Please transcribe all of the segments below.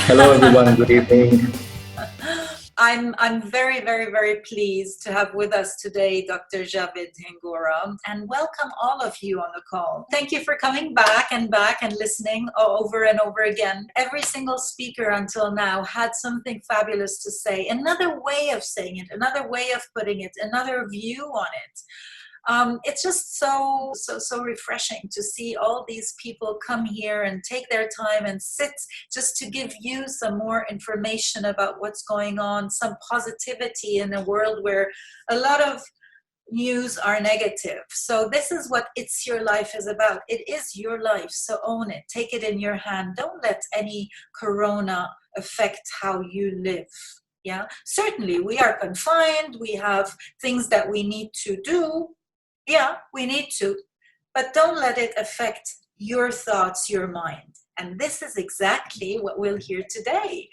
Hello, everyone. Good evening. I'm very, very, very pleased to have with us today Dr. Javed Hingora, and welcome all of you on the call. Thank you for coming back and listening over and over again. Every single speaker until now had something fabulous to say, another way of saying it, another way of putting it, another view on it. It's just so refreshing to see all these people come here and take their time and sit just to give you some more information about what's going on, some positivity in a world where a lot of news are negative. So this is what It's Your Life is about. It is your life, so own it. Take it in your hand. Don't let any corona affect how you live. Yeah, certainly we are confined. We have things that we need to do. Yeah, we need to, but don't let it affect your thoughts, your mind. And this is exactly what we'll hear today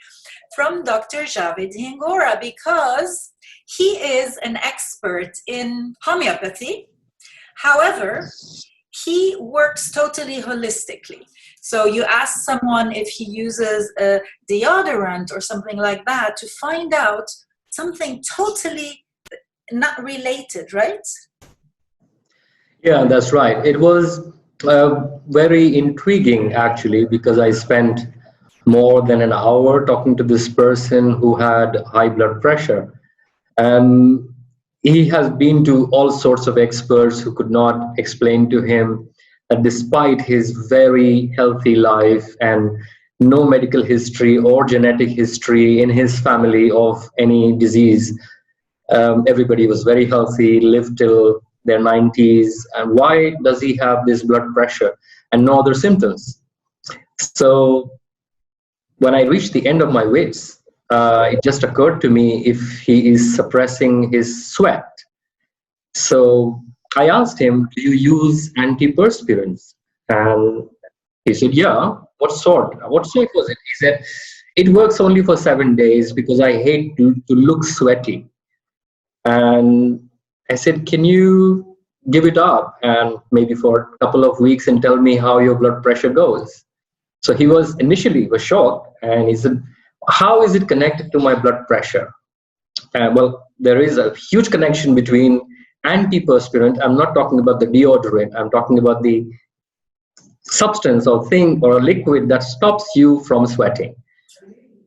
from Dr. Javed Hingora, because he is an expert in homeopathy. However, he works totally holistically. So you ask someone if he uses a deodorant or something like that to find out something totally not related, right? Yeah, that's right. It was very intriguing, actually, because I spent more than an hour talking to this person who had high blood pressure. He has been to all sorts of experts who could not explain to him that despite his very healthy life and no medical history or genetic history in his family of any disease, everybody was very healthy, lived till their 90s, and why does he have this blood pressure and no other symptoms? So when I reached the end of my wits, it just occurred to me if he is suppressing his sweat. So I asked him, do you use antiperspirants? And he said, yeah. What sort was it? He said, it works only for 7 days because I hate to look sweaty. And I said, can you give it up and maybe for a couple of weeks and tell me how your blood pressure goes? So he was initially shocked, and he said, how is it connected to my blood pressure? Well, there is a huge connection between antiperspirant. I'm not talking about the deodorant. I'm talking about the substance or thing or a liquid that stops you from sweating.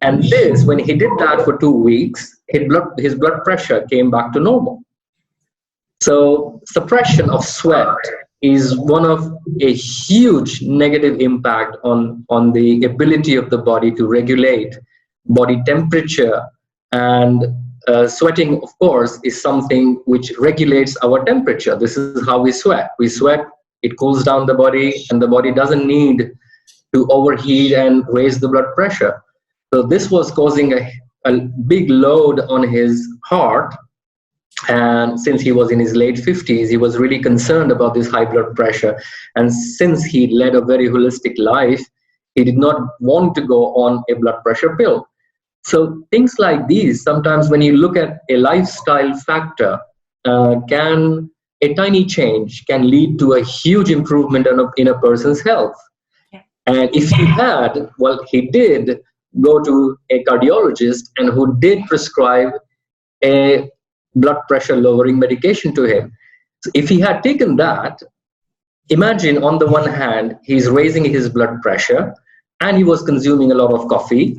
And this, when he did that for 2 weeks, his blood pressure came back to normal. So suppression of sweat is one of a huge negative impact on the ability of the body to regulate body temperature. And sweating, of course, is something which regulates our temperature. This is how we sweat. We sweat, it cools down the body, and the body doesn't need to overheat and raise the blood pressure. So this was causing a big load on his heart. And since he was in his late 50s, he was really concerned about this high blood pressure. And since he led a very holistic life, he did not want to go on a blood pressure pill. So things like these, sometimes when you look at a lifestyle factor, a tiny change can lead to a huge improvement in a person's health. Yeah. And if he did go to a cardiologist and who did prescribe a blood pressure lowering medication to him. So if he had taken that, imagine on the one hand, he's raising his blood pressure and he was consuming a lot of coffee,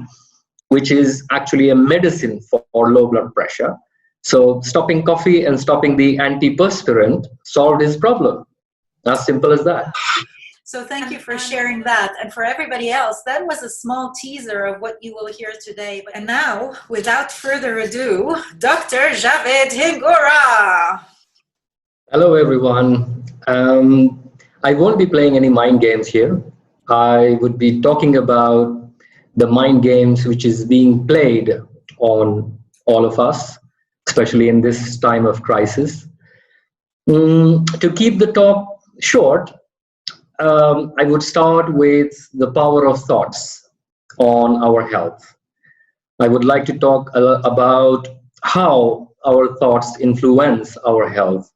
which is actually a medicine for low blood pressure. So stopping coffee and stopping the antiperspirant solved his problem. As simple as that. So thank you for sharing that. And for everybody else, that was a small teaser of what you will hear today. And now, without further ado, Dr. Javed Hingora. Hello, everyone. I won't be playing any mind games here. I would be talking about the mind games which is being played on all of us, especially in this time of crisis. To keep the talk short, I would start with the power of thoughts on our health. I would like to talk about how our thoughts influence our health.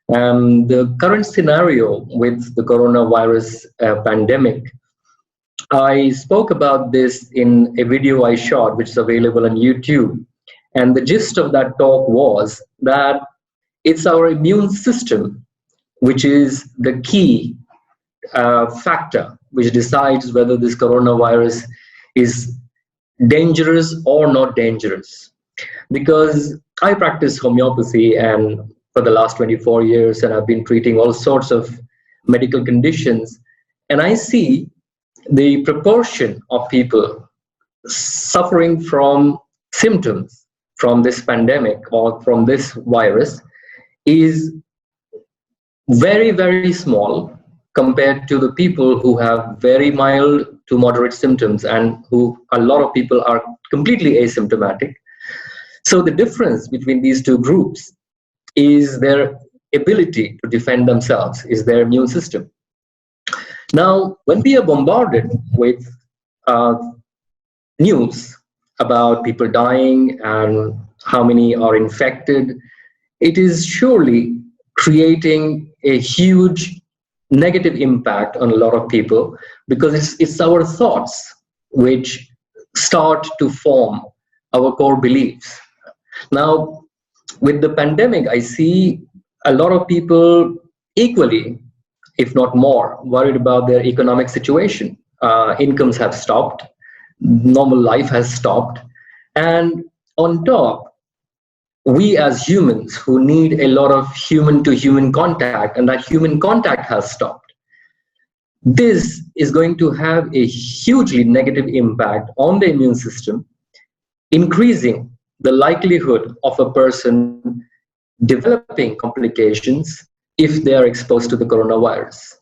The current scenario with the coronavirus pandemic I spoke about this in a video I shot, which is available on YouTube. And the gist of that talk was that it's our immune system which is the key factor which decides whether this coronavirus is dangerous or not dangerous. Because I practice homeopathy and for the last 24 years, and I've been treating all sorts of medical conditions, and I see the proportion of people suffering from symptoms from this pandemic or from this virus is very, very small compared to the people who have very mild to moderate symptoms, and who a lot of people are completely asymptomatic. So the difference between these two groups is their ability to defend themselves, is their immune system. Now, when we are bombarded with news about people dying and how many are infected, it is surely creating a huge negative impact on a lot of people, because it's our thoughts which start to form our core beliefs. Now, with the pandemic, I see a lot of people equally, if not more, worried about their economic situation. Incomes have stopped, normal life has stopped, and on top, we as humans who need a lot of human to human contact, and that human contact has stopped. This is going to have a hugely negative impact on the immune system, increasing the likelihood of a person developing complications if they are exposed to the coronavirus.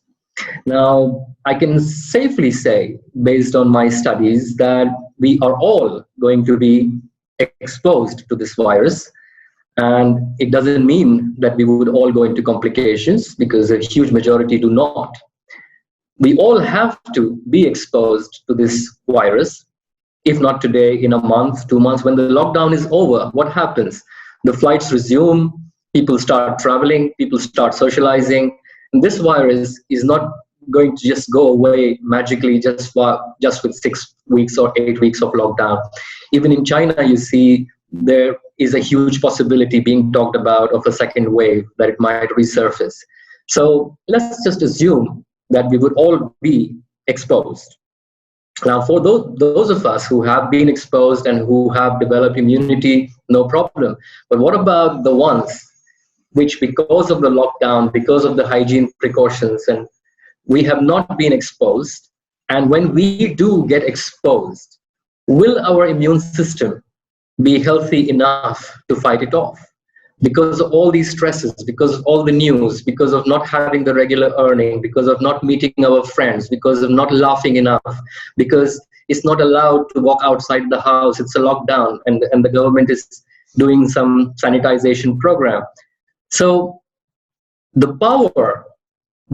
Now, I can safely say, based on my studies, that we are all going to be exposed to this virus. And it doesn't mean that we would all go into complications, because a huge majority do not. We all have to be exposed to this virus, if not today, in a month, 2 months. When the lockdown is over, what happens? The flights resume, people start traveling, people start socializing. And this virus is not going to just go away magically just with 6 weeks or 8 weeks of lockdown. Even in China, you see there is a huge possibility being talked about of a second wave, that it might resurface. So let's just assume that we would all be exposed. Now, for those of us who have been exposed and who have developed immunity, no problem. But what about the ones which, because of the lockdown, because of the hygiene precautions, and we have not been exposed, and when we do get exposed, will our immune system be healthy enough to fight it off? Because of all these stresses, because of all the news, because of not having the regular earning, because of not meeting our friends, because of not laughing enough, because it's not allowed to walk outside the house, it's a lockdown, and the government is doing some sanitization program. So the power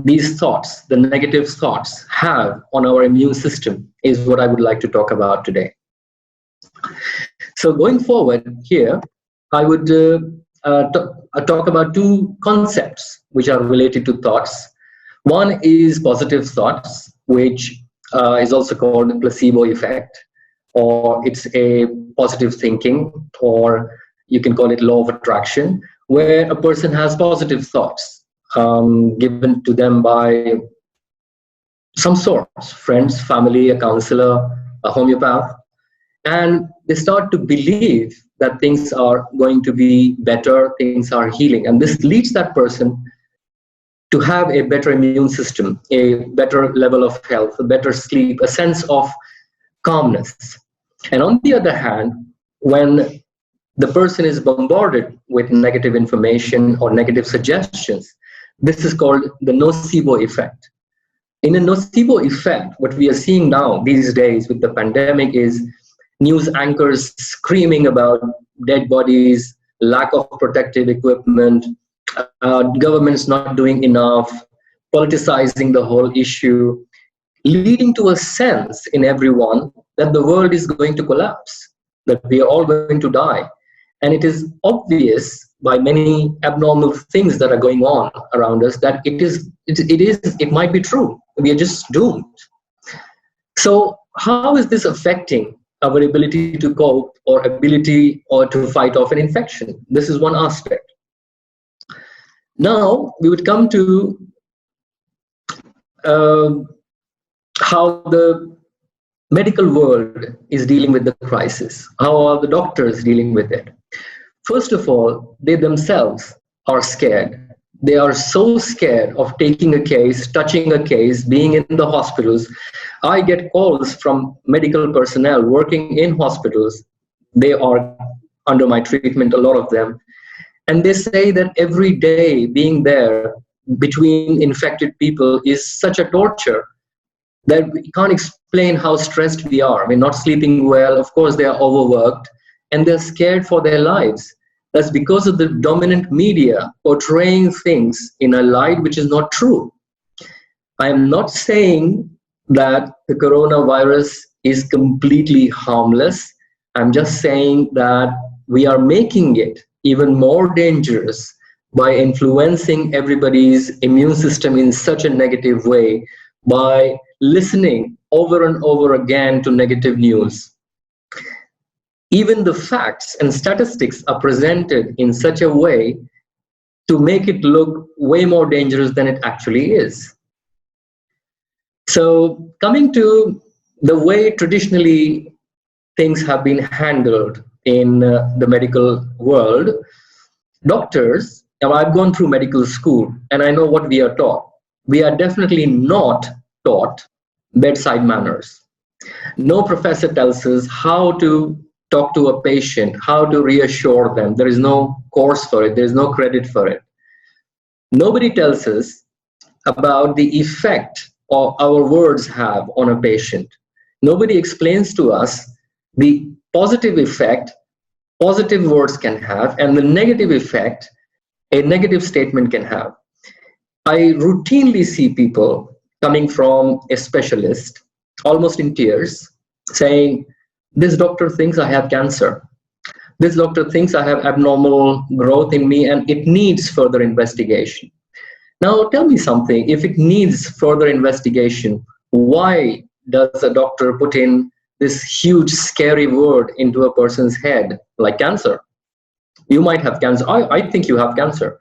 these thoughts, the negative thoughts, have on our immune system is what I would like to talk about today. So going forward here, I would talk about two concepts which are related to thoughts. One is positive thoughts, which is also called the placebo effect, or it's a positive thinking, or you can call it law of attraction, where a person has positive thoughts given to them by some source, friends, family, a counselor, a homeopath, and they start to believe that things are going to be better, things are healing, and this leads that person to have a better immune system, a better level of health, a better sleep, a sense of calmness. And on the other hand, when the person is bombarded with negative information or negative suggestions, this is called the nocebo effect. In a nocebo effect, what we are seeing now these days with the pandemic is news anchors screaming about dead bodies, lack of protective equipment, governments not doing enough, politicizing the whole issue, leading to a sense in everyone that the world is going to collapse, that we are all going to die. And it is obvious by many abnormal things that are going on around us that it might be true. We are just doomed. So how is this affecting our ability to cope or ability or to fight off an infection? This is one aspect. Now we would come to how the medical world is dealing with the crisis. How are the doctors dealing with it? First of all, they themselves are scared. They are so scared of taking a case, touching a case, being in the hospitals. I get calls from medical personnel working in hospitals. They are under my treatment, a lot of them. And they say that every day being there between infected people is such a torture that we can't explain how stressed we are. We're not sleeping well. Of course, they are overworked and they're scared for their lives. That's because of the dominant media portraying things in a light which is not true. I am not saying that the coronavirus is completely harmless. I'm just saying that we are making it even more dangerous by influencing everybody's immune system in such a negative way, by listening over and over again to negative news. Even the facts and statistics are presented in such a way to make it look way more dangerous than it actually is. So coming to the way traditionally things have been handled in the medical world, doctors, now I've gone through medical school and I know what we are taught. We are definitely not taught bedside manners. No professor tells us how to talk to a patient, how to reassure them. There is no course for it. There is no credit for it. Nobody tells us about the effect our words have on a patient. Nobody explains to us the positive effect positive words can have and the negative effect a negative statement can have. I routinely see people coming from a specialist, almost in tears, saying, this doctor thinks I have cancer. This doctor thinks I have abnormal growth in me and it needs further investigation. Now tell me something, if it needs further investigation, why does a doctor put in this huge scary word into a person's head, like cancer? You might have cancer. I think you have cancer.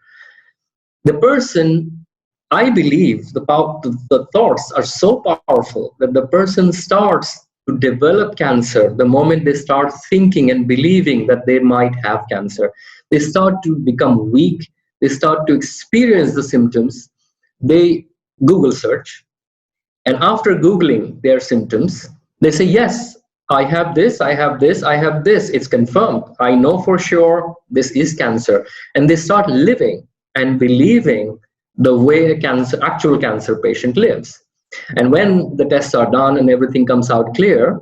The person, I believe, the thoughts are so powerful that the person starts to develop cancer the moment they start thinking and believing that they might have cancer. They start to become weak. They start to experience the symptoms. They Google search. And after Googling their symptoms, they say, yes, I have this, I have this, I have this. It's confirmed. I know for sure this is cancer. And they start living and believing the way a actual cancer patient lives. And when the tests are done and everything comes out clear,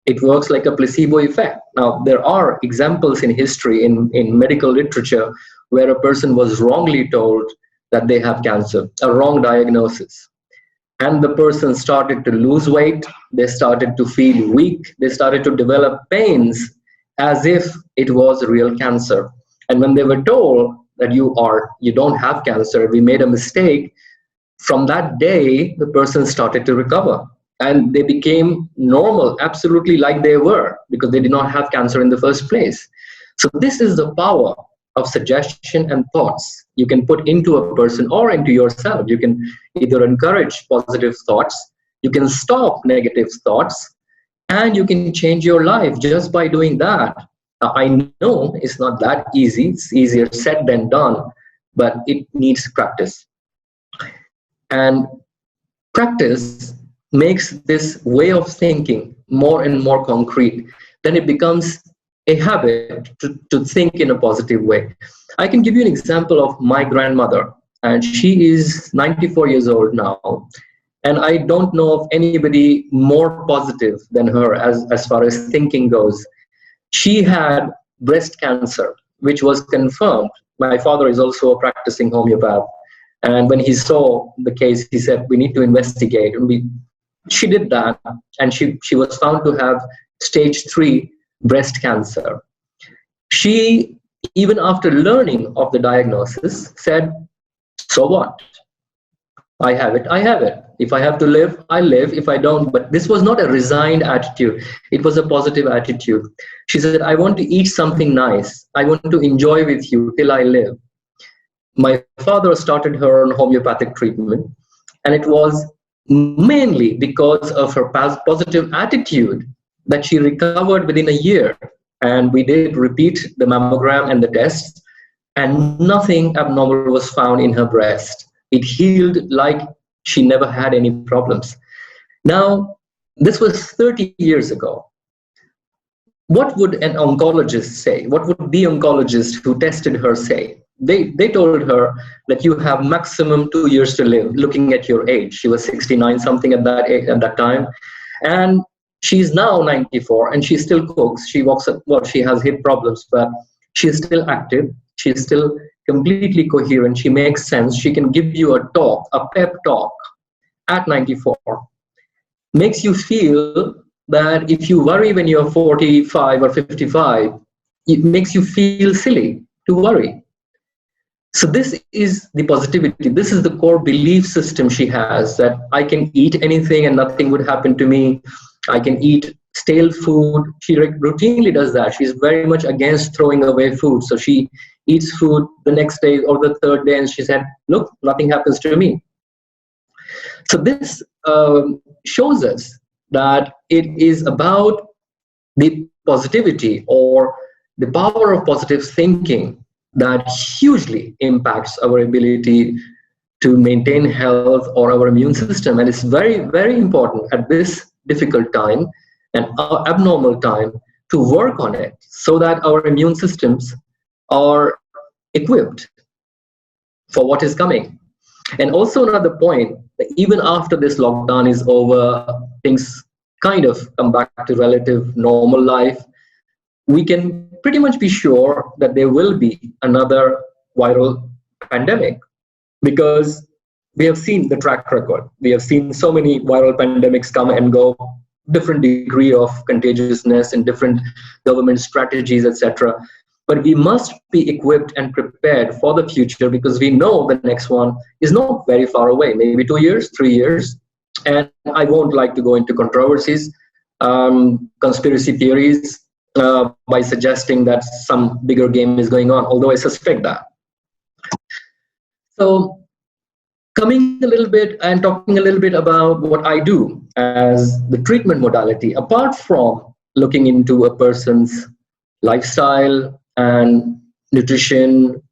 it works like a placebo effect. Now, there are examples in history, in medical literature, where a person was wrongly told that they have cancer, a wrong diagnosis. And the person started to lose weight, they started to feel weak, they started to develop pains as if it was real cancer. And when they were told that you don't have cancer, we made a mistake, from that day, the person started to recover. And they became normal, absolutely like they were, because they did not have cancer in the first place. So this is the power of suggestion and thoughts you can put into a person or into yourself. You can either encourage positive thoughts, you can stop negative thoughts, and you can change your life just by doing that. I know it's not that easy, it's easier said than done, but it needs practice. And practice makes this way of thinking more and more concrete. Then it becomes a habit to think in a positive way. I can give you an example of my grandmother, and she is 94 years old now. And I don't know of anybody more positive than her as far as thinking goes. She had breast cancer, which was confirmed. My father is also a practicing homeopath. And when he saw the case, he said, we need to investigate. And she did that, and she was found to have stage 3 breast cancer. She, even after learning of the diagnosis, said, so what? I have it, I have it. If I have to live, I live. If I don't, but this was not a resigned attitude. It was a positive attitude. She said, I want to eat something nice. I want to enjoy with you till I live. My father started her on homeopathic treatment, and it was mainly because of her positive attitude that she recovered within a year. And we did repeat the mammogram and the tests, and nothing abnormal was found in her breast. It healed like she never had any problems. Now, this was 30 years ago. What would an oncologist say? What would the oncologist who tested her say? They told her that you have maximum 2 years to live, looking at your age. She was 69 something at that time, and she's now 94, and she still cooks. She walks. Well, she has hip problems, but she's still active. She's still completely coherent. She makes sense. She can give you a talk, a pep talk, at 94. Makes you feel that if you worry when you're 45 or 55, it makes you feel silly to worry. So this is the positivity. This is the core belief system she has, that I can eat anything and nothing would happen to me. I can eat stale food. She routinely does that. She's very much against throwing away food. So she eats food the next day or the third day, and she said, look, nothing happens to me. So this shows us that it is about the positivity or the power of positive thinking that hugely impacts our ability to maintain health or our immune system. And it's very, very important at this difficult time and abnormal time to work on it so that our immune systems are equipped for what is coming. And also another point, even after this lockdown is over, things kind of come back to relative normal life, we can pretty much be sure that there will be another viral pandemic, because we have seen the track record. We have seen so many viral pandemics come and go, different degree of contagiousness and different government strategies, etc. But we must be equipped and prepared for the future, because we know the next one is not very far away, maybe 2 years, 3 years. And I won't like to go into controversies, conspiracy theories, by suggesting that some bigger game is going on, although I suspect that. So coming a little bit and talking a little bit about what I do as the treatment modality, apart from looking into a person's lifestyle and nutrition,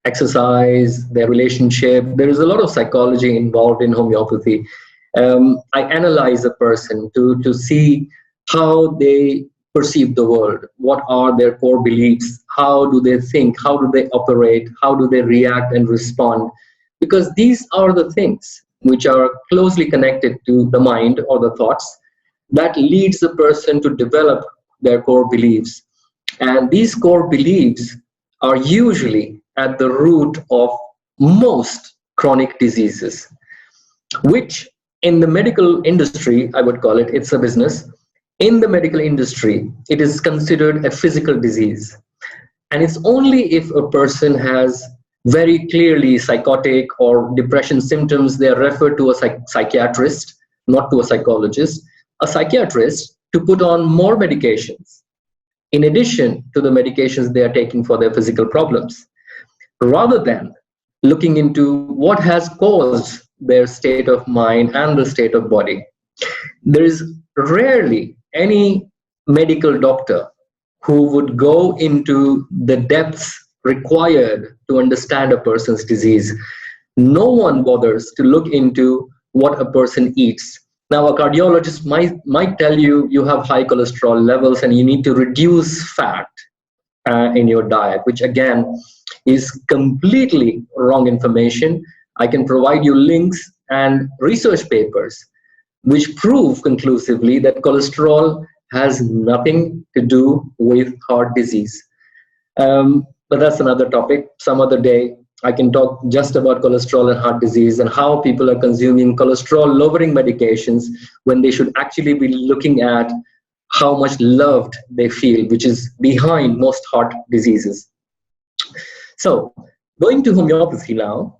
exercise, their relationship, there is a lot of psychology involved in homeopathy. I analyze a person to see how they perceive the world, what are their core beliefs, how do they think, how do they operate, how do they react and respond, because these are the things which are closely connected to the mind or the thoughts that leads the person to develop their core beliefs. And these core beliefs are usually at the root of most chronic diseases, which in the medical industry, I would call it, it's a business. In the medical industry, it is considered a physical disease. And it's only if a person has very clearly psychotic or depression symptoms, they are referred to a psychiatrist, not to a psychologist, a psychiatrist, to put on more medications in addition to the medications they are taking for their physical problems, rather than looking into what has caused their state of mind and the state of body. There is rarely any medical doctor who would go into the depths required to understand a person's disease. No one bothers to look into what a person eats. Now, a cardiologist might tell you you have high cholesterol levels and you need to reduce fat in your diet, which again is completely wrong information. I can provide you links and research papers which prove conclusively that cholesterol has nothing to do with heart disease. But that's another topic. Some other day, I can talk just about cholesterol and heart disease and how people are consuming cholesterol-lowering medications when they should actually be looking at how much loved they feel, which is behind most heart diseases. So, going to homeopathy now,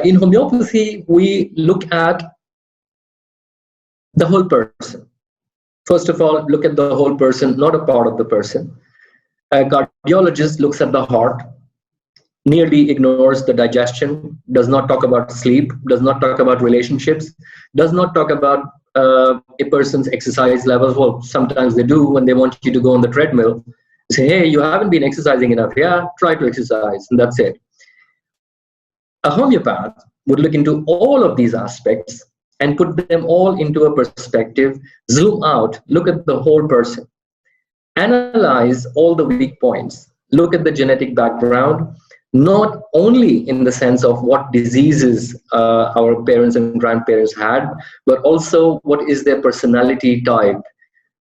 In homeopathy, we look at the whole person. First of all, look at the whole person, not a part of the person. A cardiologist looks at the heart, nearly ignores the digestion, does not talk about sleep, does not talk about relationships, does not talk about a person's exercise levels. Well, sometimes they do when they want you to go on the treadmill. They say, hey, you haven't been exercising enough. Yeah, try to exercise, and that's it. A homeopath would look into all of these aspects and put them all into a perspective, zoom out, look at the whole person, analyze all the weak points, look at the genetic background, not only in the sense of what diseases our parents and grandparents had, but also what is their personality type.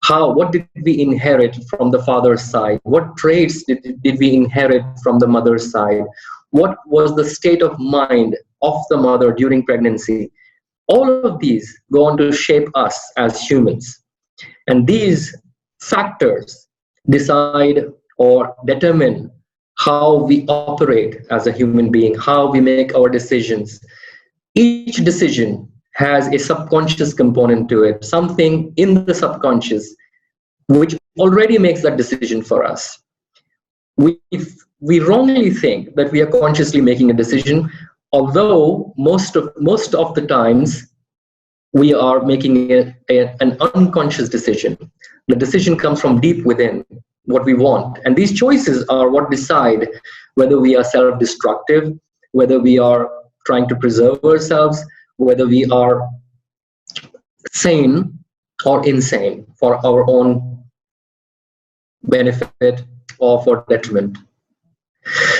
What did we inherit from the father's side? What traits did we inherit from the mother's side? What was the state of mind of the mother during pregnancy? All of these go on to shape us as humans. And these factors decide or determine how we operate as a human being, how we make our decisions. Each decision has a subconscious component to it, something in the subconscious which already makes that decision for us. We wrongly think that we are consciously making a decision, although most of the times we are making an unconscious decision. The decision comes from deep within, what we want. And these choices are what decide whether we are self-destructive, whether we are trying to preserve ourselves, whether we are sane or insane for our own benefit or for detriment.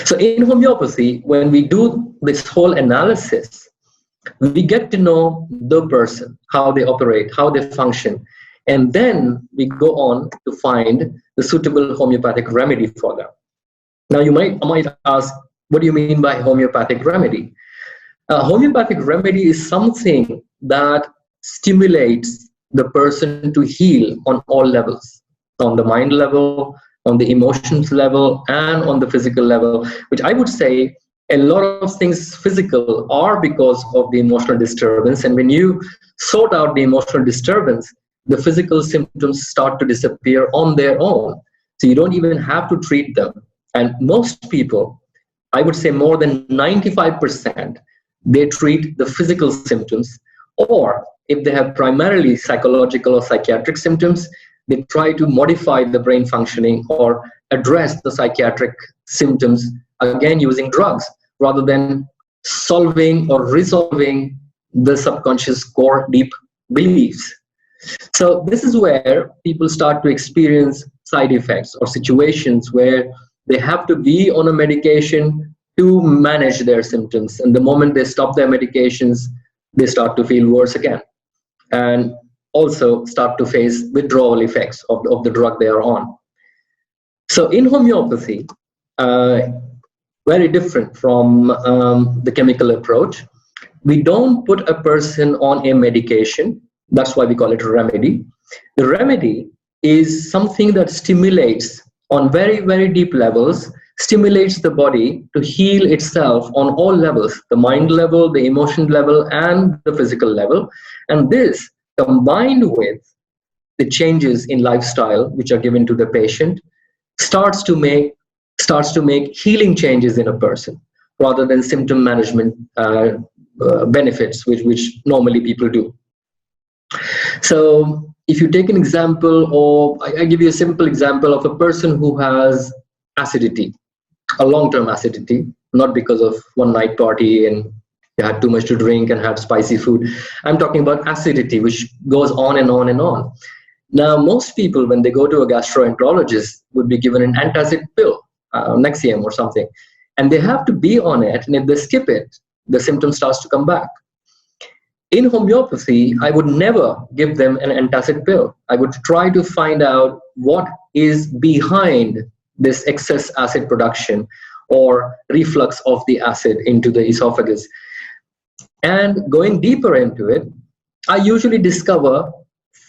So in homeopathy, when we do this whole analysis, we get to know the person, how they operate, how they function, and then we go on to find the suitable homeopathic remedy for them. Now you might ask, what do you mean by homeopathic remedy? Homeopathic remedy is something that stimulates the person to heal on all levels, on the mind level, on the emotions level, and on the physical level, which I would say a lot of things physical are because of the emotional disturbance. And when you sort out the emotional disturbance, the physical symptoms start to disappear on their own. So you don't even have to treat them. And most people, I would say more than 95%, they treat the physical symptoms, or if they have primarily psychological or psychiatric symptoms, they try to modify the brain functioning or address the psychiatric symptoms, again using drugs, rather than solving or resolving the subconscious core deep beliefs. So this is where people start to experience side effects or situations where they have to be on a medication to manage their symptoms. And the moment they stop their medications, they start to feel worse again, and also start to face withdrawal effects of the drug they are on. So in homeopathy, very different from the chemical approach, we don't put a person on a medication. That's why we call it a remedy. The remedy is something that stimulates on very, very deep levels, stimulates the body to heal itself on all levels, the mind level, the emotion level, and the physical level. And this, combined with the changes in lifestyle which are given to the patient, starts to make healing changes in a person, rather than symptom management benefits, which normally people do. So if you take an example, or I give you a simple example of a person who has acidity, a long-term acidity, not because of one night party and they had too much to drink and had spicy food. I'm talking about acidity, which goes on and on and on. Now, most people, when they go to a gastroenterologist, would be given an antacid pill, Nexium or something, and they have to be on it, and if they skip it, the symptom starts to come back. In homeopathy, I would never give them an antacid pill. I would try to find out what is behind this excess acid production or reflux of the acid into the esophagus. And going deeper into it, I usually discover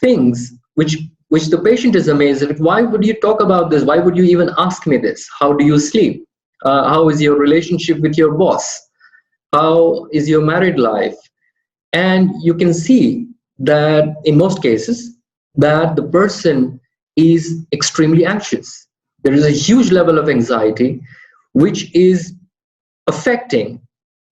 things which the patient is amazed at. Why would you talk about this? Why would you even ask me this? How do you sleep? How is your relationship with your boss? How is your married life? And you can see that in most cases that the person is extremely anxious. There is a huge level of anxiety which is affecting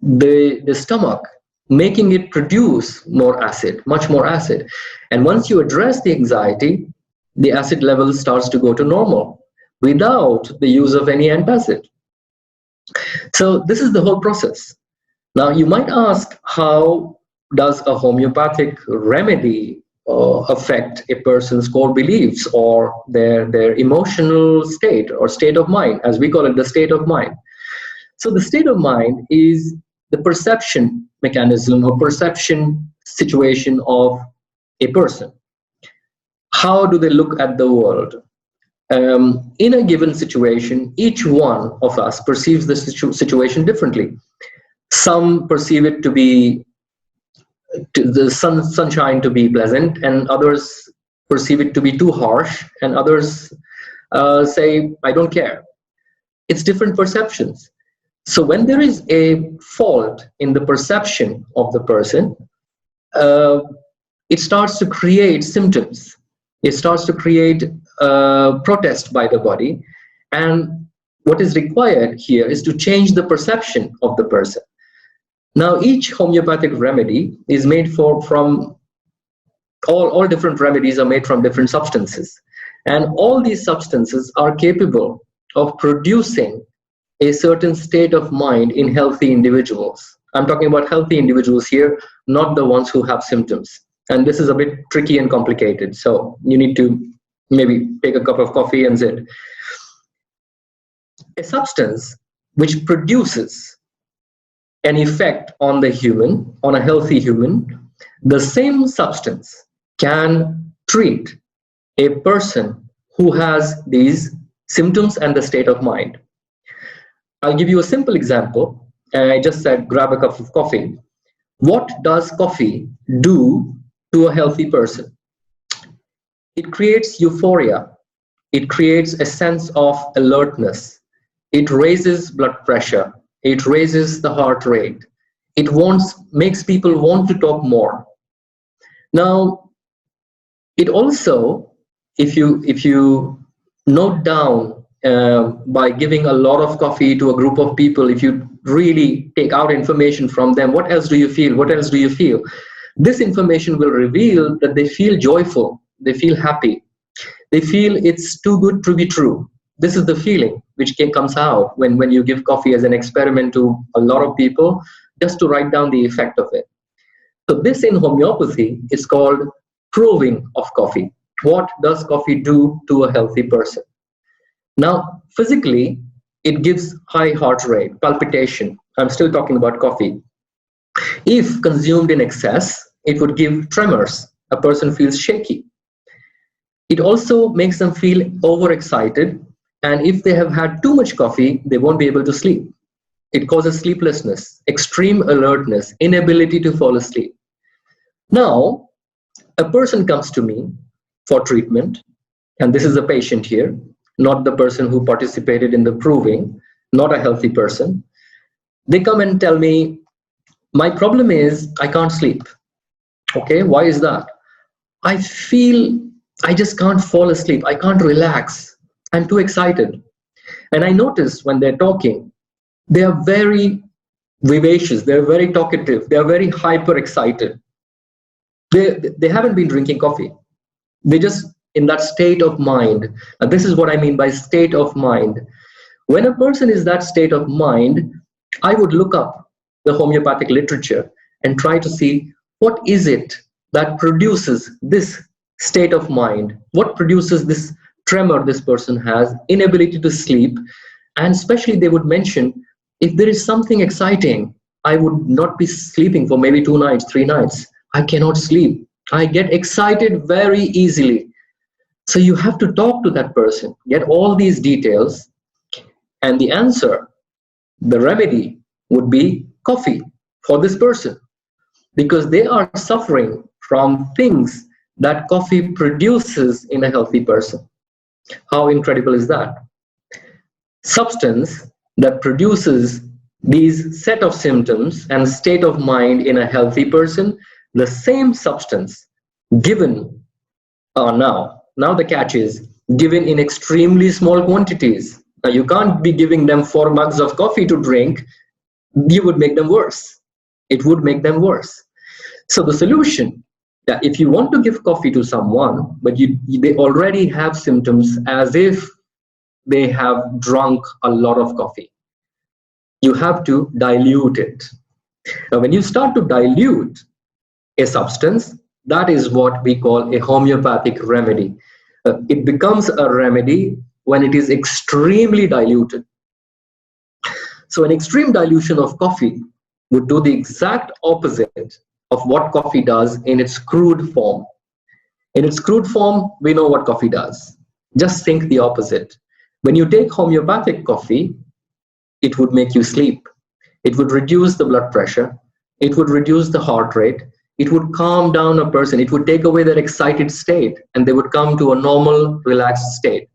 the stomach, making it produce more acid, much more acid. And once you address the anxiety, the acid level starts to go to normal without the use of any antacid. So this is the whole process. Now you might ask, how does a homeopathic remedy affect a person's core beliefs or their emotional state or state of mind, as we call it, the state of mind? So the state of mind is the perception mechanism or perception situation of a person. How do they look at the world? In a given situation, each one of us perceives the situation differently. Some perceive it to be the sunshine to be pleasant, and others perceive it to be too harsh, and others say, I don't care. It's different perceptions. So when there is a fault in the perception of the person, it starts to create symptoms. It starts to create protest by the body. And what is required here is to change the perception of the person. Now, each homeopathic remedy is made from all different remedies are made from different substances. And all these substances are capable of producing a certain state of mind in healthy individuals. I'm talking about healthy individuals here, not the ones who have symptoms. And this is a bit tricky and complicated. So you need to maybe take a cup of coffee and sit. A substance which produces an effect on the human, on a healthy human, the same substance can treat a person who has these symptoms and the state of mind. I'll give you a simple example. I just said, grab a cup of coffee. What does coffee do to a healthy person? It creates euphoria. It creates a sense of alertness. It raises blood pressure. It raises the heart rate. It makes people want to talk more. Now, it also, if you note down by giving a lot of coffee to a group of people, if you really take out information from them, what else do you feel? What else do you feel? This information will reveal that they feel joyful. They feel happy. They feel it's too good to be true. This is the feeling which comes out when you give coffee as an experiment to a lot of people, just to write down the effect of it. So this in homeopathy is called proving of coffee. What does coffee do to a healthy person? Now, physically, it gives high heart rate, palpitation. I'm still talking about coffee. If consumed in excess, it would give tremors. A person feels shaky. It also makes them feel overexcited. And if they have had too much coffee, they won't be able to sleep. It causes sleeplessness, extreme alertness, inability to fall asleep. Now, a person comes to me for treatment, and this is a patient here, not the person who participated in the proving, not a healthy person. They come and tell me, my problem is I can't sleep. Okay, why is that? I feel I just can't fall asleep. I can't relax. I'm too excited. And I notice when they're talking, they are very vivacious. They're very talkative. They're very hyper excited. They haven't been drinking coffee. They're just in that state of mind. And this is what I mean by state of mind. When a person is that state of mind, I would look up the homeopathic literature and try to see what is it that produces this state of mind? What produces this tremor this person has, inability to sleep? And especially they would mention, if there is something exciting, I would not be sleeping for maybe 2 nights, 3 nights. I cannot sleep. I get excited very easily. So you have to talk to that person, get all these details, and the answer, the remedy, would be coffee for this person, because they are suffering from things that coffee produces in a healthy person. How incredible is that? Substance that produces these set of symptoms and state of mind in a healthy person, the same substance given now the catch is given in extremely small quantities. Now you can't be giving them 4 mugs of coffee to drink. You would make them worse. It would make them worse. So the solution, that if you want to give coffee to someone, but they already have symptoms as if they have drunk a lot of coffee, you have to dilute it. Now, when you start to dilute a substance, that is what we call a homeopathic remedy. It becomes a remedy when it is extremely diluted. So an extreme dilution of coffee would do the exact opposite of what coffee does in its crude form. In its crude form, we know what coffee does. Just think the opposite. When you take homeopathic coffee, it would make you sleep. It would reduce the blood pressure. It would reduce the heart rate. It would calm down a person. It would take away their excited state, and they would come to a normal, relaxed state.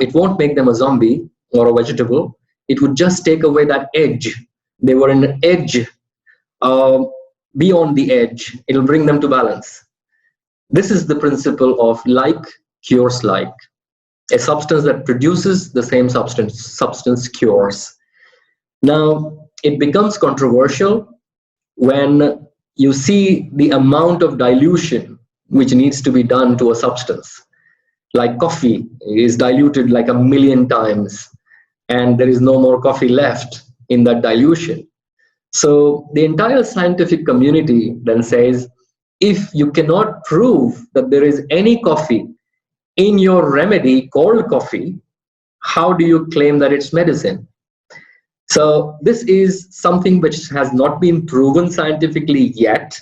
It won't make them a zombie or a vegetable. It would just take away that edge. They were in an edge, beyond the edge. It'll bring them to balance. This is the principle of like cures like. A substance that produces the same substance cures. Now, it becomes controversial when you see the amount of dilution which needs to be done to a substance. Like coffee is diluted like 1,000,000 times, and there is no more coffee left in that dilution. So the entire scientific community then says, if you cannot prove that there is any coffee in your remedy called coffee, how do you claim that it's medicine? So this is something which has not been proven scientifically yet.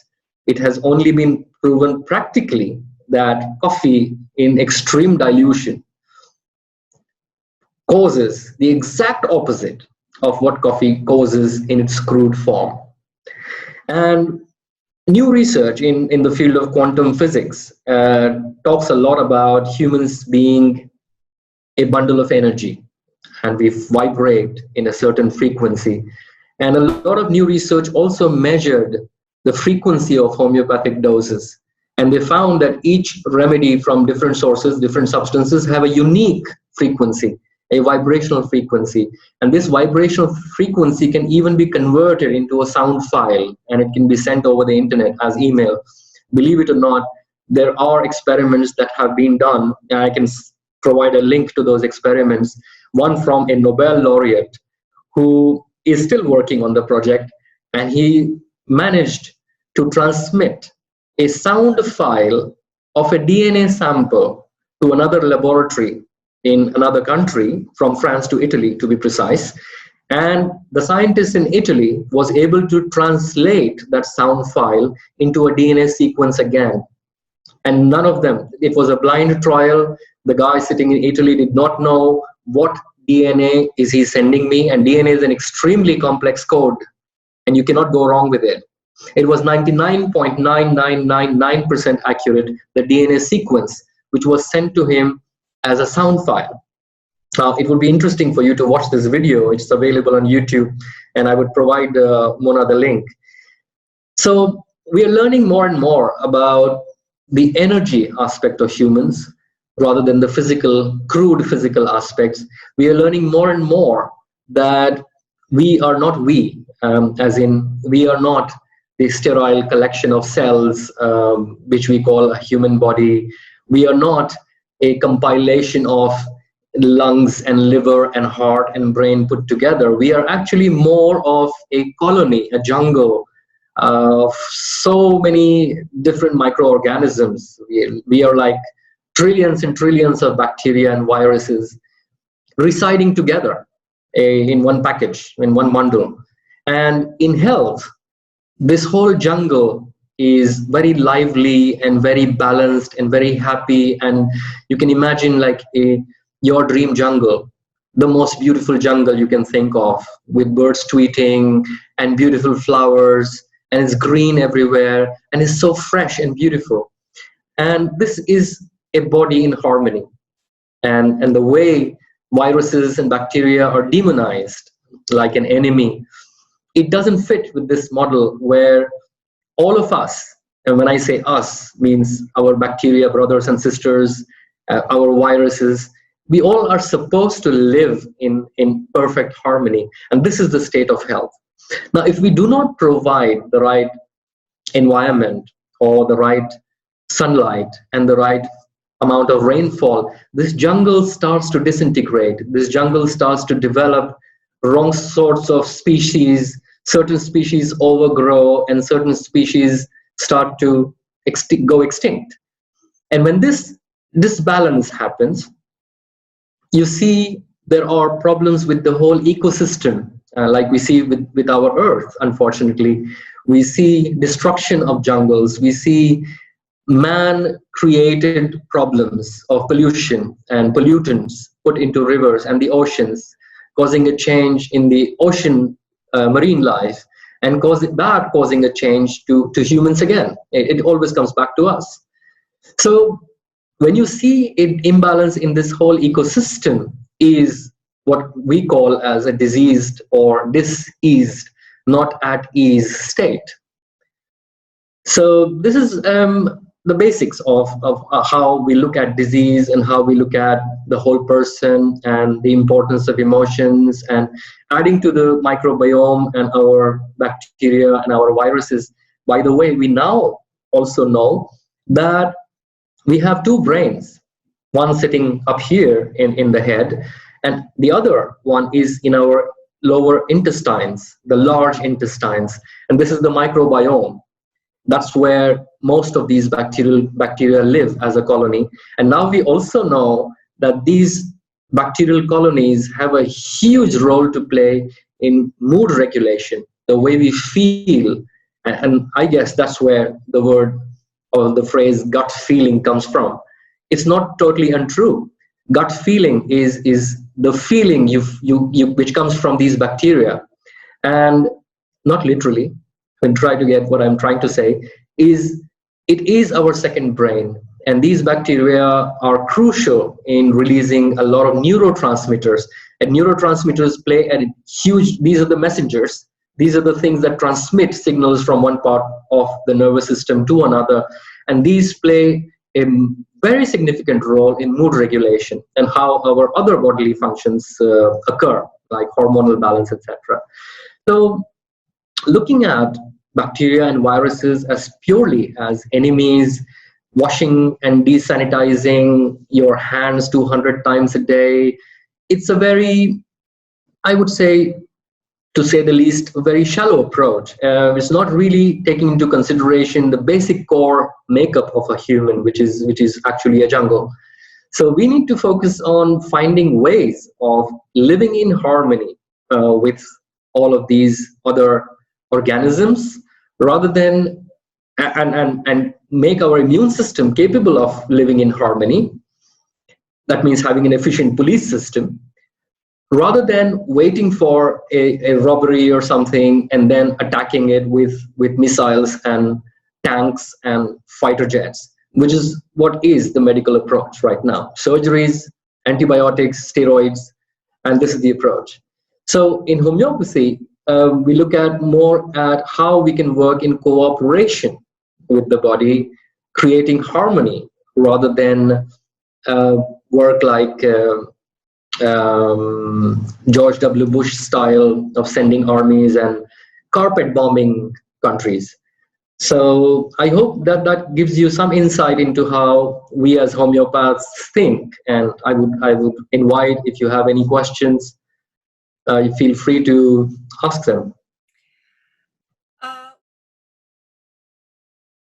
It has only been proven practically that coffee in extreme dilution causes the exact opposite of what coffee causes in its crude form. And new research in the field of quantum physics talks a lot about humans being a bundle of energy, and we vibrate in a certain frequency. And a lot of new research also measured the frequency of homeopathic doses. And they found that each remedy from different sources, different substances, have a unique frequency, a vibrational frequency. And this vibrational frequency can even be converted into a sound file, and it can be sent over the internet as email. Believe it or not, there are experiments that have been done, and I can provide a link to those experiments. One from a Nobel laureate who is still working on the project, and he managed to transmit a sound file of a DNA sample to another laboratory in another country, from France to Italy to be precise. And the scientist in Italy was able to translate that sound file into a DNA sequence again. And none of them, it was a blind trial. The guy sitting in Italy did not know what DNA is he sending me, and DNA is an extremely complex code, and you cannot go wrong with it. It was 99.9999% accurate, the DNA sequence, which was sent to him as a sound file. Now, it would be interesting for you to watch this video. It's available on YouTube, and I would provide Mona the link. So we are learning more and more about the energy aspect of humans rather than the physical, crude physical aspects. We are learning more and more that we are not we, as in we are not the sterile collection of cells, which we call a human body. We are not a compilation of lungs and liver and heart and brain put together. We are actually more of a colony, a jungle of so many different microorganisms. We are like trillions and trillions of bacteria and viruses residing together in one package, in one bundle. And in health, this whole jungle is very lively and very balanced and very happy. And you can imagine like your dream jungle, the most beautiful jungle you can think of, with birds tweeting and beautiful flowers, and it's green everywhere, and it's so fresh and beautiful. And this is a body in harmony. And the way viruses and bacteria are demonized like an enemy, it doesn't fit with this model where all of us, and when I say us, means our bacteria, brothers and sisters, our viruses, we all are supposed to live in perfect harmony. And this is the state of health. Now, if we do not provide the right environment or the right sunlight and the right amount of rainfall, this jungle starts to disintegrate. This jungle starts to develop wrong sorts of species. Certain species overgrow and certain species start to go extinct. And when this disbalance happens, you see there are problems with the whole ecosystem, like we see with our Earth, unfortunately. We see destruction of jungles. We see man-created problems of pollution and pollutants put into rivers and the oceans, causing a change in the ocean marine life, and causing a change to humans again. It always comes back to us. So when you see an imbalance in this whole ecosystem is what we call as a diseased or diseased, not at ease state. So this is the basics of how we look at disease and how we look at the whole person and the importance of emotions, and adding to the microbiome and our bacteria and our viruses. By the way, we now also know that we have two brains, one sitting up here in the head, and the other one is in our lower intestines, the large intestines, and this is the microbiome. That's where most of these bacteria live as a colony. And now we also know that these bacterial colonies have a huge role to play in mood regulation, the way we feel. And I guess that's where the word or the phrase gut feeling comes from. It's not totally untrue. Gut feeling is the feeling which comes from these bacteria. And not literally, and try to get what I'm trying to say, is it is our second brain. And these bacteria are crucial in releasing a lot of neurotransmitters. And neurotransmitters play a huge, these are the messengers. These are the things that transmit signals from one part of the nervous system to another. And these play a very significant role in mood regulation and how our other bodily functions occur, like hormonal balance, etc. So looking at bacteria and viruses as purely as enemies, washing and desanitizing your hands 200 times a day, it's a very, I would say, to say the least, a very shallow approach. It's not really taking into consideration the basic core makeup of a human, which is actually a jungle. So we need to focus on finding ways of living in harmony with all of these other organisms, rather than and make our immune system capable of living in harmony. That means having an efficient police system, rather than waiting for a robbery or something and then attacking it with missiles and tanks and fighter jets, which is what is the medical approach right now. Surgeries, antibiotics, steroids, and this is the approach. So in homeopathy, we look at more at how we can work in cooperation with the body, creating harmony, rather than work like George W. Bush style of sending armies and carpet bombing countries. So I hope that gives you some insight into how we as homeopaths think. And I would invite, if you have any questions, you feel free to ask them.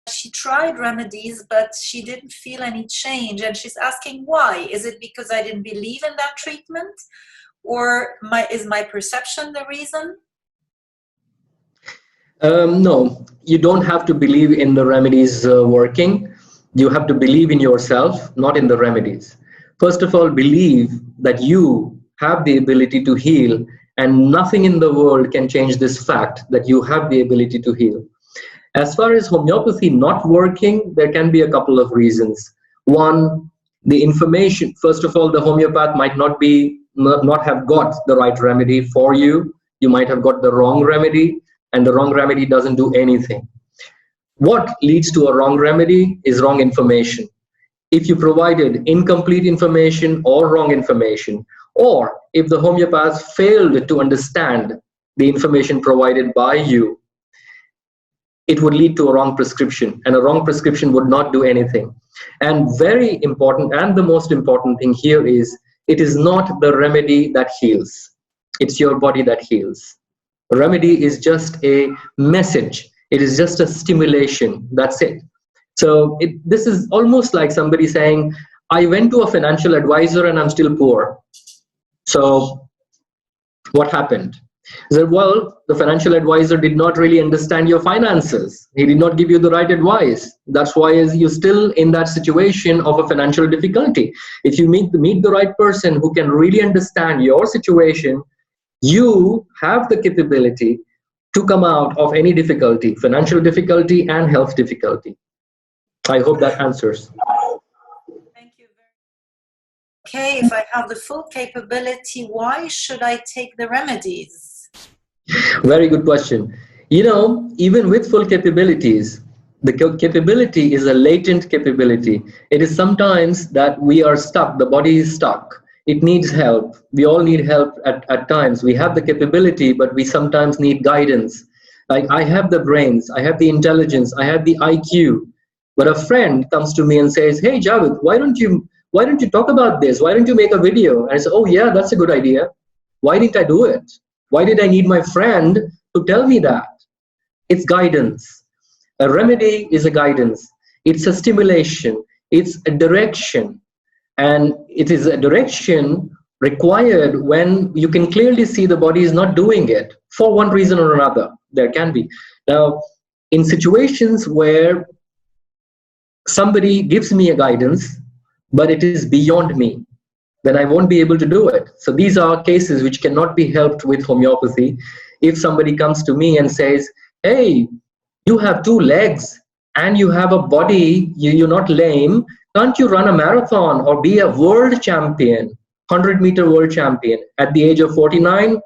She tried remedies, but she didn't feel any change, and she's asking why. Is it because I didn't believe in that treatment, or is my perception the reason? No, you don't have to believe in the remedies working. You have to believe in yourself, not in the remedies. First of all, believe that you have the ability to heal, and nothing in the world can change this fact that you have the ability to heal. As far as homeopathy not working, there can be a couple of reasons. One, the information. First of all, the homeopath might not have got the right remedy for you. You might have got the wrong remedy, and the wrong remedy doesn't do anything. What leads to a wrong remedy is wrong information. If you provided incomplete information or wrong information, or if the homeopath failed to understand the information provided by you, it would lead to a wrong prescription, and a wrong prescription would not do anything. And very important, and the most important thing here is, it is not the remedy that heals. It's your body that heals. A remedy is just a message. It is just a stimulation. That's it. So this is almost like somebody saying, I went to a financial advisor and I'm still poor. So what happened? He said, well, the financial advisor did not really understand your finances. He did not give you the right advice. That's why you're still in that situation of a financial difficulty. If you meet the right person who can really understand your situation, you have the capability to come out of any difficulty, financial difficulty and health difficulty. I hope that answers. Thank you very much. Okay, if I have the full capability, why should I take the remedies? Very good question. You know, even with full capabilities, the capability is a latent capability. It is sometimes that we are stuck, the body is stuck. It needs help. We all need help at times. We have the capability, but we sometimes need guidance. Like, I have the brains, I have the intelligence, I have the IQ, but a friend comes to me and says, hey, Javed, why don't you talk about this? Why don't you make a video? And I say, oh yeah, that's a good idea. Why didn't I do it? Why did I need my friend to tell me that? It's guidance. A remedy is a guidance. It's a stimulation. It's a direction. And it is a direction required when you can clearly see the body is not doing it for one reason or another. There can be. Now, in situations where somebody gives me a guidance, but it is beyond me, then I won't be able to do it. So these are cases which cannot be helped with homeopathy. If somebody comes to me and says, hey, you have 2 legs and you have a body, you're not lame, can't you run a marathon or be a world champion, 100-meter world champion? At the age of 49,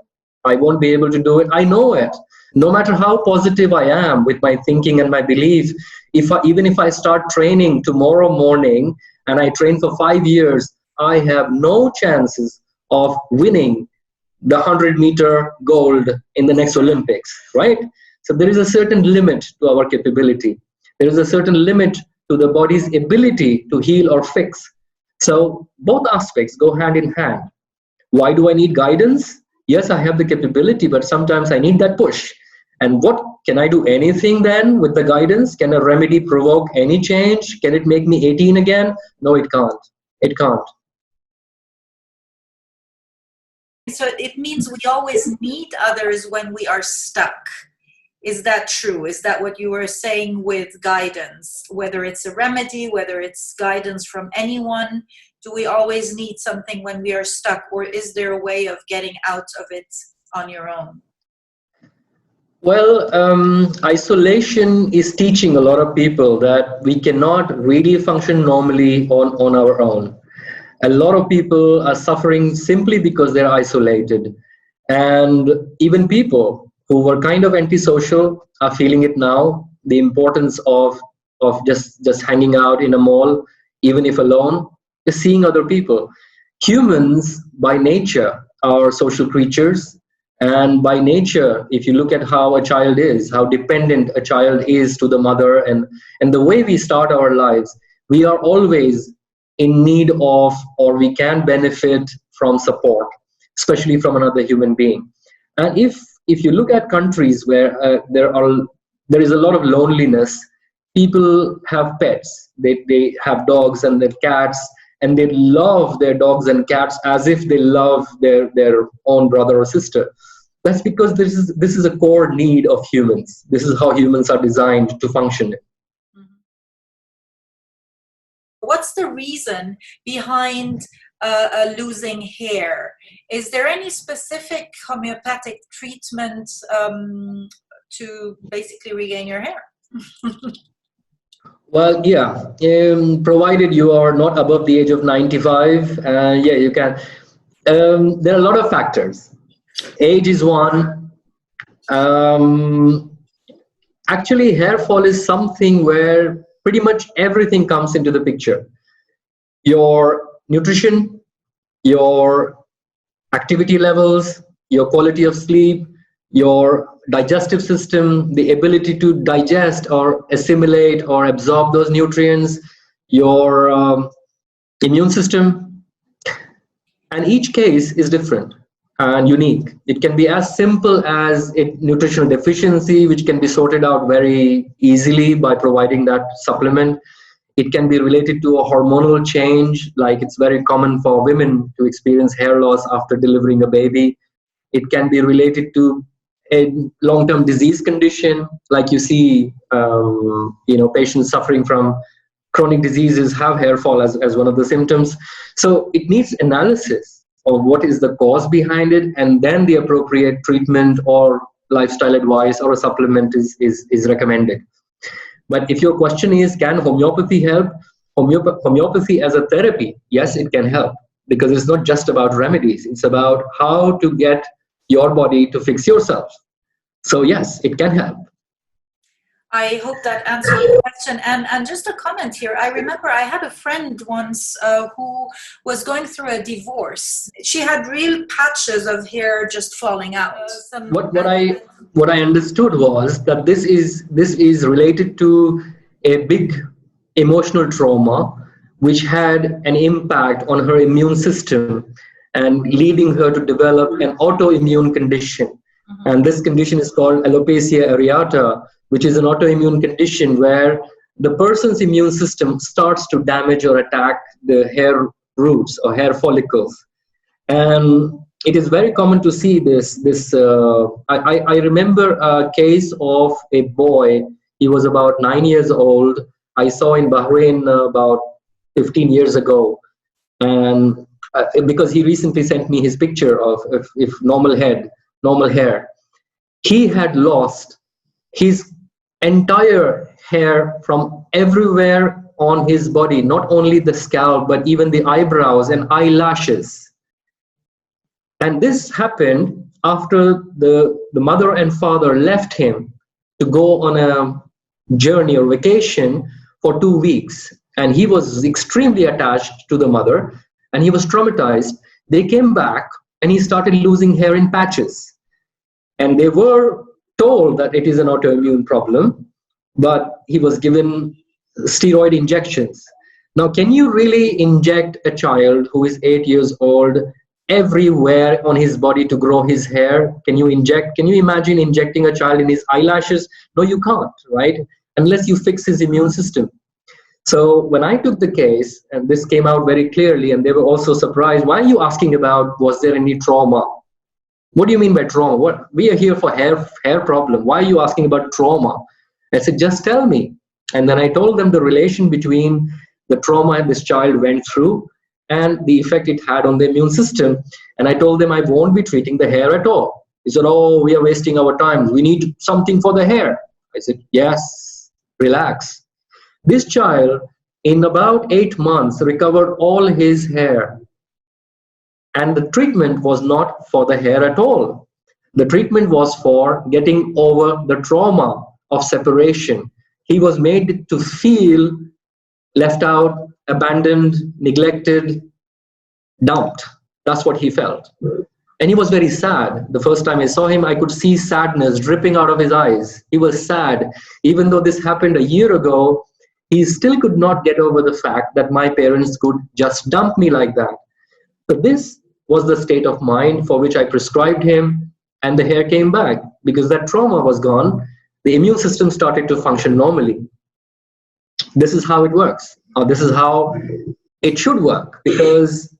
I won't be able to do it. I know it. No matter how positive I am with my thinking and my belief, even if I start training tomorrow morning and I train for 5 years, I have no chances of winning the 100-meter gold in the next Olympics, right? So there is a certain limit to our capability. There is a certain limit to the body's ability to heal or fix. So both aspects go hand in hand. Why do I need guidance? Yes, I have the capability, but sometimes I need that push. And what can I do? Anything then with the guidance? Can a remedy provoke any change? Can it make me 18 again? No, it can't. It can't. So it means we always need others when we are stuck. Is that true? Is that what you were saying with guidance? Whether it's a remedy, whether it's guidance from anyone, do we always need something when we are stuck, or is there a way of getting out of it on your own? Well, isolation is teaching a lot of people that we cannot really function normally on our own. A lot of people are suffering simply because they're isolated. And even people who were kind of antisocial are feeling it now, the importance of just hanging out in a mall, even if alone, just seeing other people. Humans, by nature, are social creatures. And by nature, if you look at how a child is, how dependent a child is to the mother, and the way we start our lives, we are always in need of, or we can benefit from support, especially from another human being. And if you look at countries where there is a lot of loneliness, people have pets. They have dogs and their cats, and they love their dogs and cats as if they love their own brother or sister. That's because this is a core need of humans. This is how humans are designed to function. What's the reason behind losing hair? Is there any specific homeopathic treatment to basically regain your hair? Well, yeah, provided you are not above the age of 95, yeah, you can. There are a lot of factors. Age is one, Actually, hair fall is something where pretty much everything comes into the picture. Your nutrition, your activity levels, your quality of sleep, your digestive system, the ability to digest or assimilate or absorb those nutrients, your immune system, and each case is different and unique. It can be as simple as a nutritional deficiency, which can be sorted out very easily by providing that supplement. It can be related to a hormonal change, like it's very common for women to experience hair loss after delivering a baby. It can be related to a long-term disease condition, like you see, patients suffering from chronic diseases have hair fall as one of the symptoms. So it needs analysis of what is the cause behind it, and then the appropriate treatment or lifestyle advice or a supplement is recommended. But if your question is, can homeopathy help? Homeopathy as a therapy, yes, it can help, because it's not just about remedies. It's about how to get your body to fix yourself. So yes, it can help. I hope that answered the question. And just a comment here. I remember I had a friend once who was going through a divorce. She had real patches of hair just falling out. What I understood was that this is related to a big emotional trauma which had an impact on her immune system and leading her to develop an autoimmune condition. Mm-hmm. And this condition is called alopecia areata, which is an autoimmune condition where the person's immune system starts to damage or attack the hair roots or hair follicles. And it is very common to see this. I remember a case of a boy. He was about 9 years old. I saw in Bahrain about 15 years ago. And because he recently sent me his picture of if normal hair. He had lost his entire hair from everywhere on his body, not only the scalp, but even the eyebrows and eyelashes. And this happened after the mother and father left him to go on a journey or vacation for 2 weeks. And he was extremely attached to the mother and he was traumatized. They came back and he started losing hair in patches. And they were told that it is an autoimmune problem, but he was given steroid injections. Now, can you really inject a child who is 8 years old everywhere on his body to grow his hair? Can you imagine injecting a child in his eyelashes? No, you can't, right? Unless you fix his immune system. So when I took the case, and this came out very clearly, and they were also surprised, why are you asking about, was there any trauma? What do you mean by trauma? What? We are here for hair problem. Why are you asking about trauma? I said, just tell me. And then I told them the relation between the trauma this child went through and the effect it had on the immune system. And I told them I won't be treating the hair at all. He said, oh, we are wasting our time. We need something for the hair. I said, yes, relax. This child, in about 8 months, recovered all his hair. And the treatment was not for the hair at all. The treatment was for getting over the trauma of separation. He was made to feel left out, abandoned, neglected, dumped. That's what he felt. And he was very sad. The first time I saw him, I could see sadness dripping out of his eyes. He was sad. Even though this happened a year ago, he still could not get over the fact that my parents could just dump me like that. So this was the state of mind for which I prescribed him, and the hair came back. Because that trauma was gone, the immune system started to function normally. This is how it works. Or this is how it should work, because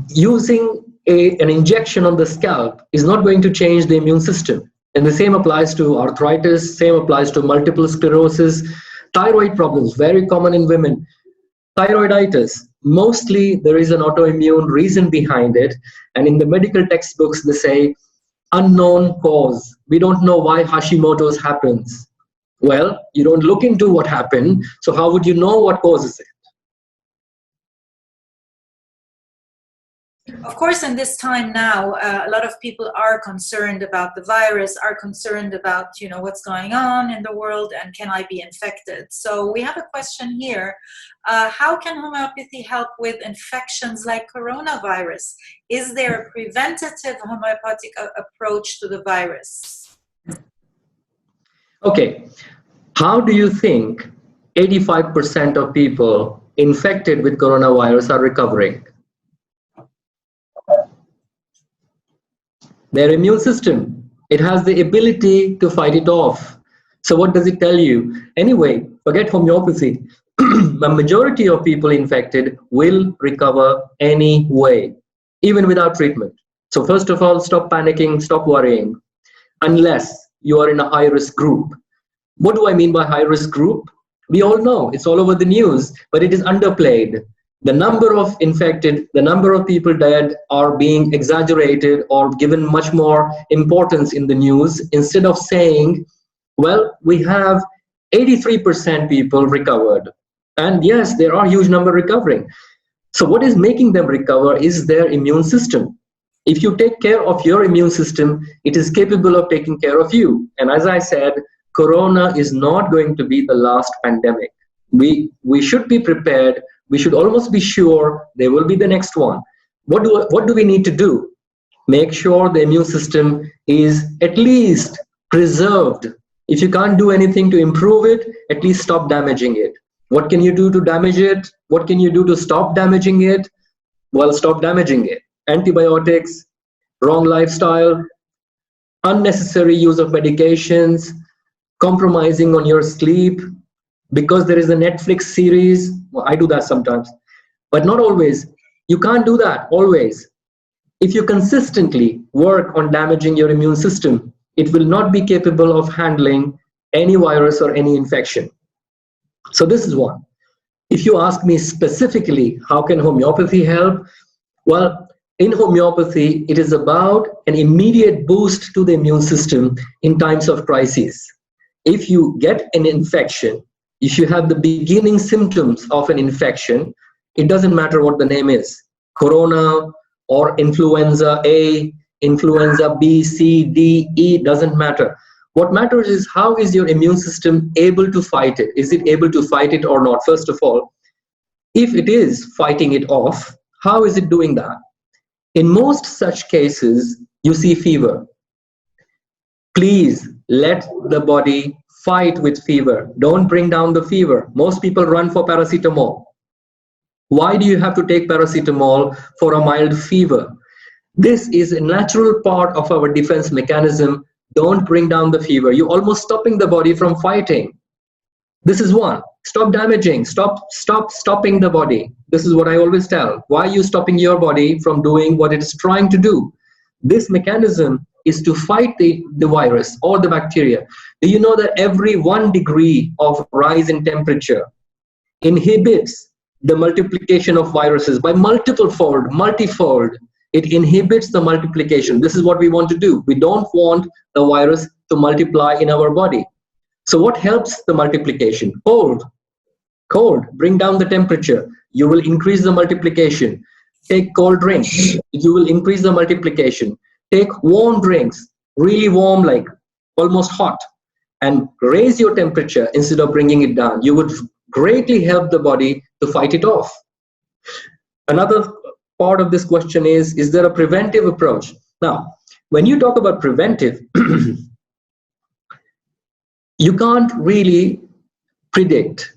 using an injection on the scalp is not going to change the immune system. And the same applies to arthritis, same applies to multiple sclerosis, thyroid problems, very common in women. Thyroiditis, mostly there is an autoimmune reason behind it. And in the medical textbooks, they say unknown cause. We don't know why Hashimoto's happens. Well, you don't look into what happened, so how would you know what causes it? Of course, in this time now, a lot of people are concerned about the virus, are concerned about, what's going on in the world and can I be infected? So we have a question here. How can homeopathy help with infections like coronavirus? Is there a preventative homeopathic approach to the virus? Okay. How do you think 85% of people infected with coronavirus are recovering? Their immune system. It has the ability to fight it off. So what does it tell you? Anyway, forget homeopathy. The majority of people infected will recover anyway, even without treatment. So first of all, stop panicking, stop worrying, unless you are in a high-risk group. What do I mean by high-risk group? We all know, it's all over the news, but it is underplayed. The number of infected, the number of people dead are being exaggerated or given much more importance in the news, instead of saying, well, we have 83% people recovered. And yes, there are a huge number recovering. So what is making them recover is their immune system. If you take care of your immune system, it is capable of taking care of you. And as I said, Corona is not going to be the last pandemic. We should be prepared. We should almost be sure there will be the next one. What do we need to do? Make sure the immune system is at least preserved. If you can't do anything to improve it, at least stop damaging it. What can you do to damage it? What can you do to stop damaging it? Well, stop damaging it. Antibiotics, wrong lifestyle, unnecessary use of medications, compromising on your sleep because there is a Netflix series. Well, I do that sometimes, but not always. You can't do that always. If you consistently work on damaging your immune system, it will not be capable of handling any virus or any infection. So this is one. If you ask me specifically, how can homeopathy help? Well, in homeopathy, it is about an immediate boost to the immune system in times of crisis. If you get an infection, if you have the beginning symptoms of an infection, it doesn't matter what the name is, corona or influenza A, influenza B, C, D, E, doesn't matter. What matters is how is your immune system able to fight it? Is it able to fight it or not? First of all, if it is fighting it off, how is it doing that? In most such cases, you see fever. Please let the body fight with fever. Don't bring down the fever. Most people run for paracetamol. Why do you have to take paracetamol for a mild fever? This is a natural part of our defense mechanism. Don't bring down the fever. You're almost stopping the body from fighting. This is one. Stop damaging. Stop stopping the body. This is what I always tell. Why are you stopping your body from doing what it is trying to do? This mechanism is to fight the virus or the bacteria. Do you know that every 1 degree of rise in temperature inhibits the multiplication of viruses by multifold? It inhibits the multiplication. This is what we want to do. We don't want the virus to multiply in our body. So what helps the multiplication? Cold, bring down the temperature. You will increase the multiplication. Take cold drinks. You will increase the multiplication. Take warm drinks, really warm, like almost hot, and raise your temperature instead of bringing it down. You would greatly help the body to fight it off. Another part of this question is there a preventive approach? Now, when you talk about preventive, you can't really predict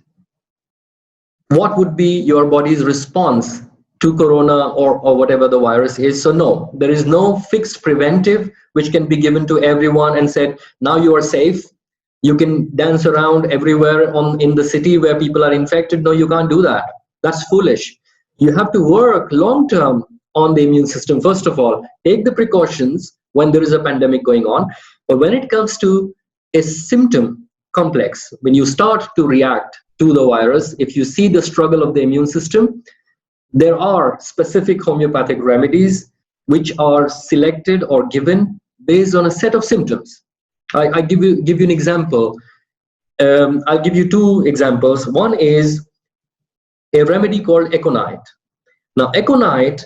what would be your body's response to corona or whatever the virus is. So no, there is no fixed preventive which can be given to everyone and said, now you are safe. You can dance around everywhere in the city where people are infected. No, you can't do that. That's foolish. You have to work long term on the immune system. First of all, take the precautions when there is a pandemic going on. But when it comes to a symptom complex, when you start to react to the virus, if you see the struggle of the immune system, there are specific homeopathic remedies which are selected or given based on a set of symptoms. I give you an example. I'll give you 2 examples. One is a remedy called aconite. Now, aconite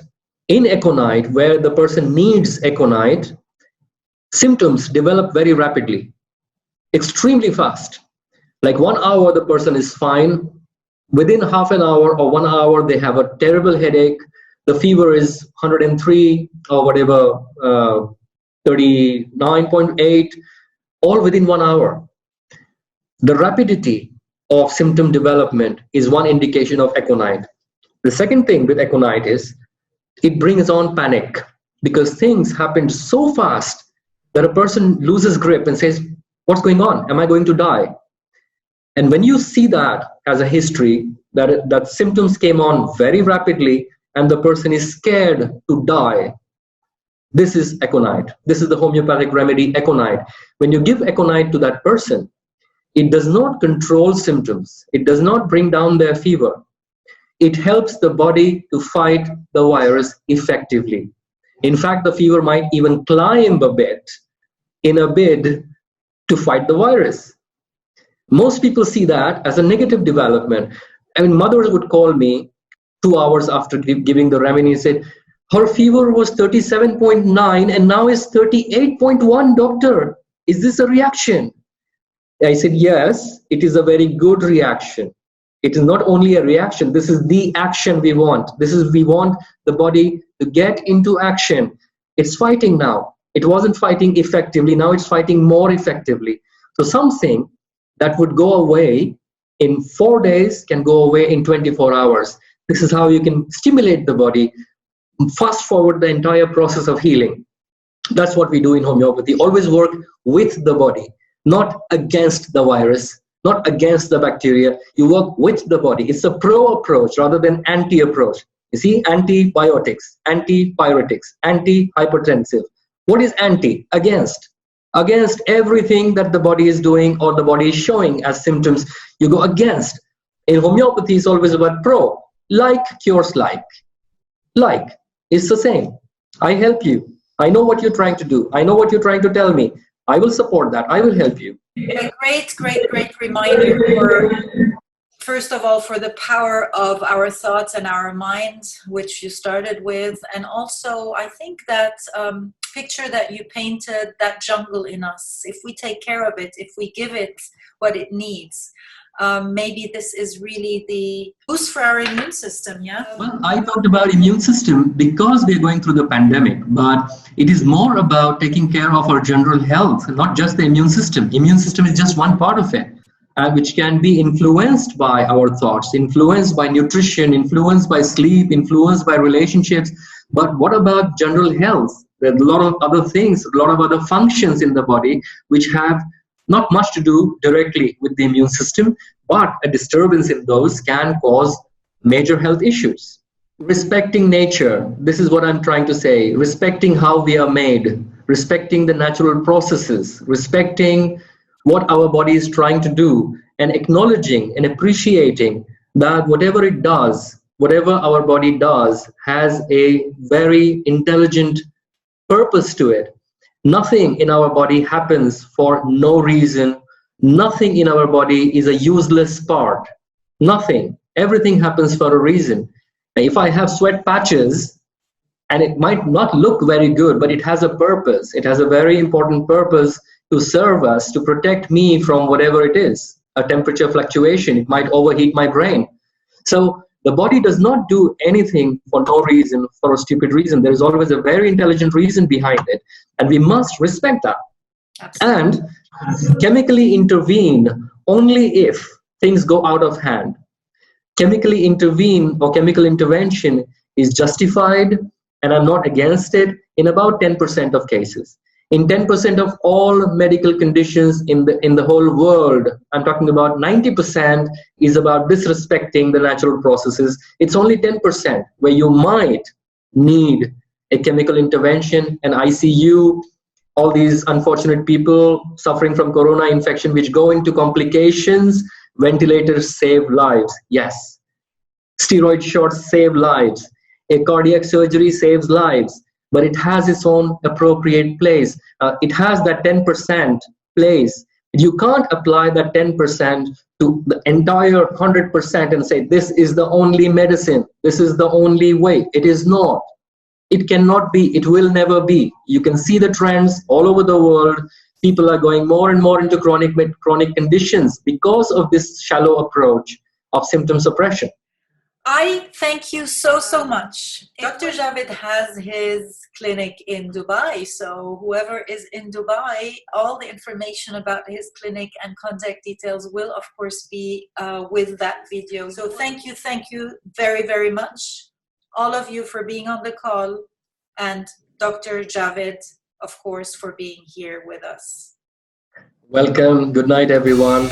In aconite, where the person needs aconite, symptoms develop very rapidly, extremely fast. Like 1 hour, the person is fine. Within half an hour or 1 hour, they have a terrible headache. The fever is 103 or whatever, 39.8, all within 1 hour. The rapidity of symptom development is one indication of aconite. The second thing with aconite is it brings on panic, because things happen so fast that a person loses grip and says, what's going on? Am I going to die? And when you see that as a history, that symptoms came on very rapidly and the person is scared to die, this is aconite. This is the homeopathic remedy, aconite. When you give aconite to that person, it does not control symptoms. It does not bring down their fever. It helps the body to fight the virus effectively. In fact, the fever might even climb a bit in a bid to fight the virus. Most people see that as a negative development. I mean, mothers would call me 2 hours after giving the remedy and said, her fever was 37.9 and now is 38.1, doctor. Is this a reaction? I said, yes, it is a very good reaction. It is not only a reaction, this is the action we want. We want the body to get into action. It's fighting now. It wasn't fighting effectively, now it's fighting more effectively. So something that would go away in 4 days can go away in 24 hours. This is how you can stimulate the body, fast forward the entire process of healing. That's what we do in homeopathy. Always work with the body, not against the virus, not against the bacteria. You work with the body. It's a pro approach rather than anti approach. You see, antibiotics, antipyretics, antihypertensive. What is anti? Against. Against everything that the body is doing or the body is showing as symptoms, you go against. In homeopathy, it's always about pro. Like cures like. Like. It's the same. I help you. I know what you're trying to do. I know what you're trying to tell me. I will support that. I will help you. A great reminder for, first of all, for the power of our thoughts and our minds, which you started with. And also, I think that picture that you painted, that jungle in us, if we take care of it, if we give it what it needs, maybe this is really the boost for our immune system, yeah? Well, I talked about immune system because we're going through the pandemic, but it is more about taking care of our general health, not just the immune system. Immune system is just one part of it, which can be influenced by our thoughts, influenced by nutrition, influenced by sleep, influenced by relationships. But what about general health? There are a lot of other things, a lot of other functions in the body which have not much to do directly with the immune system, but a disturbance in those can cause major health issues. Respecting nature, this is what I'm trying to say. Respecting how we are made, respecting the natural processes, respecting what our body is trying to do, and acknowledging and appreciating that whatever it does, whatever our body does, has a very intelligent purpose to it. Nothing in our body happens for no reason. Nothing in our body is a useless part. Nothing. Everything happens for a reason. Now, if I have sweat patches, and it might not look very good, but it has a purpose. It has a very important purpose to serve us, to protect me from whatever it is. A temperature fluctuation, it might overheat my brain. So the body does not do anything for no reason, for a stupid reason. There is always a very intelligent reason behind it. And we must respect that. Absolutely. And chemically intervene only if things go out of hand. Chemically intervene or chemical intervention is justified, and I'm not against it, in about 10% of cases. In 10% of all medical conditions in the whole world, I'm talking about 90% is about disrespecting the natural processes. It's only 10% where you might need a chemical intervention, an ICU, all these unfortunate people suffering from corona infection which go into complications. Ventilators save lives, yes. Steroid shots save lives. A cardiac surgery saves lives. But it has its own appropriate place. It has that 10% place. You can't apply that 10% to the entire 100% and say, this is the only medicine, this is the only way. It is not. It cannot be, it will never be. You can see the trends all over the world. People are going more and more into chronic conditions because of this shallow approach of symptom suppression. I thank you so much. Dr. Javed has his clinic in Dubai, so whoever is in Dubai, all the information about his clinic and contact details will of course be with that video. So thank you very much, all of you, for being on the call, and Dr. Javed, of course, for being here with us. Welcome. Good night, everyone.